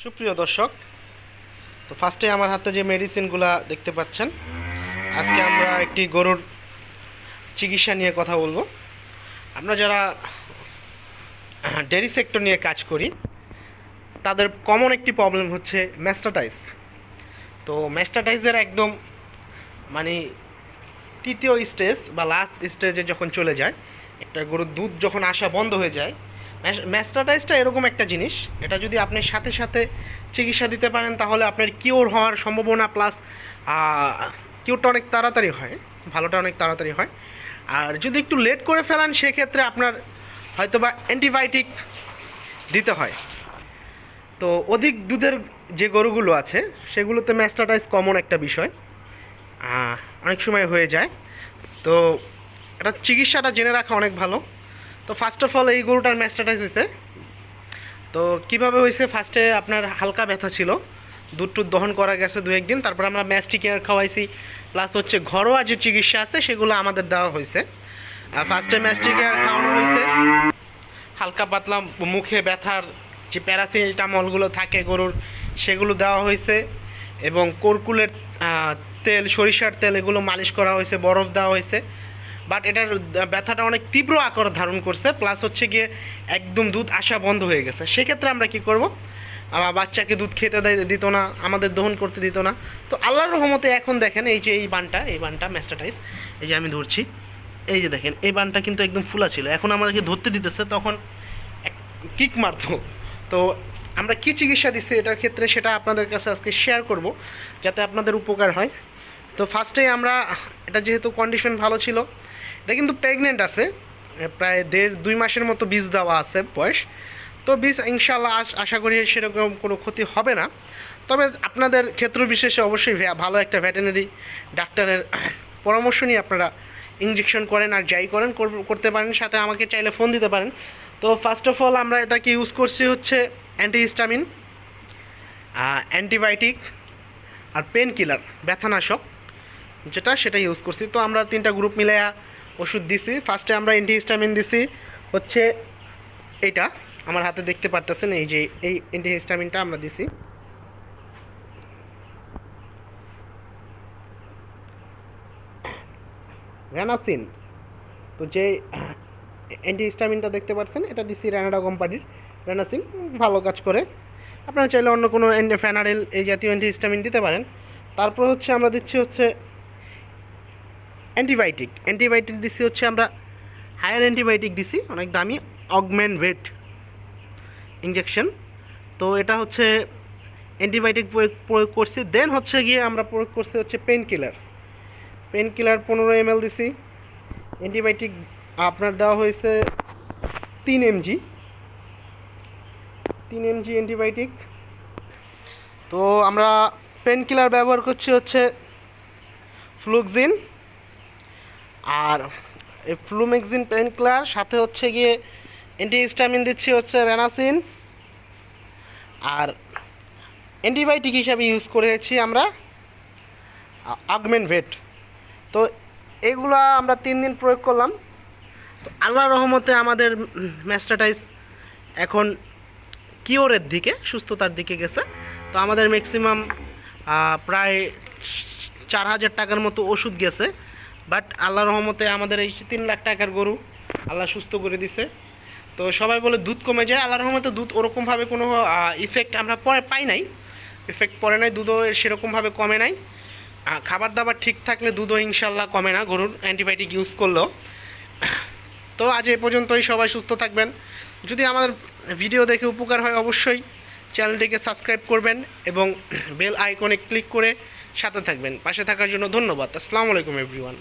সুপ্রিয় দর্শক, তো ফার্স্টে আমার হাতে যে মেডিসিনগুলো দেখতে পাচ্ছেন, আজকে আমরা একটি গরুর চিকিৎসা নিয়ে কথা বলবো। আমরা যারা ডেয়ারি সেক্টর নিয়ে কাজ করি তাদের কমন একটি প্রবলেম হচ্ছে ম্যাস্টাটাইস। তো ম্যাস্টাটাইসের একদম মানে তৃতীয় স্টেজ বা লাস্ট স্টেজে যখন চলে যায়, একটা গরুর দুধ যখন আসা বন্ধ হয়ে যায়, ম্যাস্টাটাইসটা এরকম একটা জিনিস, এটা যদি আপনি সাথে সাথে চিকিৎসা দিতে পারেন তাহলে আপনার কিওর হওয়ার সম্ভাবনা প্লাস কিওরটা অনেক তাড়াতাড়ি হয়, ভালোটা অনেক তাড়াতাড়ি হয়। আর যদি একটু লেট করে ফেলেন সেক্ষেত্রে আপনার হয়তোবা অ্যান্টিবায়োটিক দিতে হয়। তো অধিক দুধের যে গরুগুলো আছে সেগুলোতে ম্যাস্টাটাইস কমন একটা বিষয়, অনেক সময় হয়ে যায়। তো এটা চিকিৎসাটা জেনে রাখা অনেক ভালো। তো ফার্স্ট অফ অল এই গরুটার ম্যাস্টাটাইস হয়েছে। তো কীভাবে হয়েছে, ফার্স্টে আপনার হালকা ব্যথা ছিল, দুধ টুধ দহন করা গেছে দু একদিন, তারপর আমরা ম্যাস্টিকেয়ার খাওয়াইছি, প্লাস হচ্ছে ঘরোয়া যে চিকিৎসা আছে সেগুলো আমাদের দেওয়া হয়েছে। ফার্স্টে ম্যাস্টিকেয়ার খাওয়ানো হয়েছে, হালকা পাতলা মুখে ব্যথার যে প্যারাসিটামলগুলো থাকে গরুর সেগুলো দেওয়া হয়েছে, এবং কোরকুলের তেল, সরিষার তেল এগুলো মালিশ করা হয়েছে, বরফ দেওয়া হয়েছে। বাট এটার ব্যথাটা অনেক তীব্র আকার ধারণ করছে, প্লাস হচ্ছে গিয়ে একদম দুধ আসা বন্ধ হয়ে গেছে। সেক্ষেত্রে আমরা কি করব, আমার বাচ্চাকে দুধ খেতে দিত না, আমাদের দহন করতে দিত না। তো আল্লাহর রহমতে এখন দেখেন এই যে এই বানটা ম্যাস্টাটাইস, এই যে আমি ধরছি, এই যে দেখেন এই বানটা কিন্তু একদম ফুলা ছিল, এখন আমাদেরকে ধরতে দিতেছে, তখন এক কিক মারতো। তো আমরা কী চিকিৎসা দিচ্ছি এটার ক্ষেত্রে সেটা আপনাদের কাছে আজকে শেয়ার করব যাতে আপনাদের উপকার হয়। তো ফার্স্টেই আমরা, এটা যেহেতু কন্ডিশন ভালো ছিল, এটা কিন্তু প্রেগনেন্ট আছে, প্রায় 1.5-2 মাসের মতো বীজ দেওয়া আছে বয়স। তো বীজ ইনশাল্লাহ আশা করি সেরকম কোনো ক্ষতি হবে না। তবে আপনাদের ক্ষেত্র বিশেষে অবশ্যই ভালো একটা ভেটেরিনারি ডাক্তারের পরামর্শ নিয়ে আপনারা ইঞ্জেকশন করেন আর যাই করেন করতে পারেন, সাথে আমাকে চাইলে ফোন দিতে পারেন। তো ফার্স্ট অফ অল আমরা এটাকে ইউজ করছি হচ্ছে অ্যান্টিহিস্টামিন, অ্যান্টিবায়োটিক আর পেন কিলার, ব্যথানাশক সেটা ইউজ করছি। তো আমরা 3টা গ্রুপ মিলাইয়া ওষুধ দিছি। ফার্স্টে আমরা অ্যান্টিহিস্টামিন দিছি হচ্ছে এইটা আমার হাতে দেখতে পারতেছেন, এই যে এই অ্যান্টিহিস্টামিনটা আমরা দিছি। রেনাসিন, তো যে অ্যান্টিহিস্টামিনটা দেখতে পাচ্ছেন এটা দিছি রেনাডা কোম্পানির রেনাসিন, ভালো কাজ করে। আপনারা চাইলে অন্য কোনো ফ্যানারেল এই জাতীয় অ্যান্টিহিস্টামিন দিতে পারেন। তারপর হচ্ছে আমরা দিচ্ছি হচ্ছে অ্যান্টিবায়োটিক দিছি হচ্ছে আমরা হায়ার অ্যান্টিবায়োটিক দিছি, অনেক দামি, অগমেন্টভেট ইঞ্জেকশন। তো এটা হচ্ছে অ্যান্টিবায়োটিক প্রয়োগ করছি। দেন হচ্ছে গিয়ে আমরা প্রয়োগ করছি হচ্ছে পেন কিলার 15 ml দিছি। অ্যান্টিবায়োটিক আপনার দেওয়া হয়েছে 3 mg অ্যান্টিবায়োটিক। তো আমরা পেন কিলার ব্যবহার করছি হচ্ছে ফ্লুক্সিন, আর এই ফ্লুমেক্সিন পেন কিলার সাথে হচ্ছে গিয়ে অ্যান্টিহিস্টামিন দিচ্ছি হচ্ছে রেনাসিন, আর অ্যান্টিবায়োটিক হিসাবে ইউজ করেছি আমরা অগমেন্টভেট। তো এগুলো আমরা 3 দিন প্রয়োগ করলাম। তো আল্লাহর রহমতে আমাদের ম্যাস্টাটাইস এখন কিওরের দিকে, সুস্থতার দিকে গেছে। তো আমাদের ম্যাক্সিমাম প্রায় 4,000 টাকার মতো ওষুধ গেছে। বাট আল্লাহর রহমতে আমাদের এই 3 লাখ টাকার গরু আল্লাহ সুস্থ করে দিছে। তো সবাই বলে দুধ কমে যায়, আল্লাহর রহমতে দুধ ওরকমভাবে কোনো ইফেক্ট আমরা পাই নাই, ইফেক্ট পড়ে নাই, দুধও সেরকমভাবে কমে নাই। খাবার দাবার ঠিক থাকলে দুধও ইনশাল্লাহ কমে না গরুর অ্যান্টিবায়োটিক ইউজ করলেও। তো আজ এ পর্যন্তই, সবাই সুস্থ থাকবেন। যদি আমাদের ভিডিও দেখে উপকার হয় অবশ্যই চ্যানেলটিকে সাবস্ক্রাইব করবেন এবং বেল আইকনে ক্লিক করে সাথে থাকবেন। পাশে থাকার জন্য ধন্যবাদ। আসসালামু আলাইকুম এভরিওয়ান।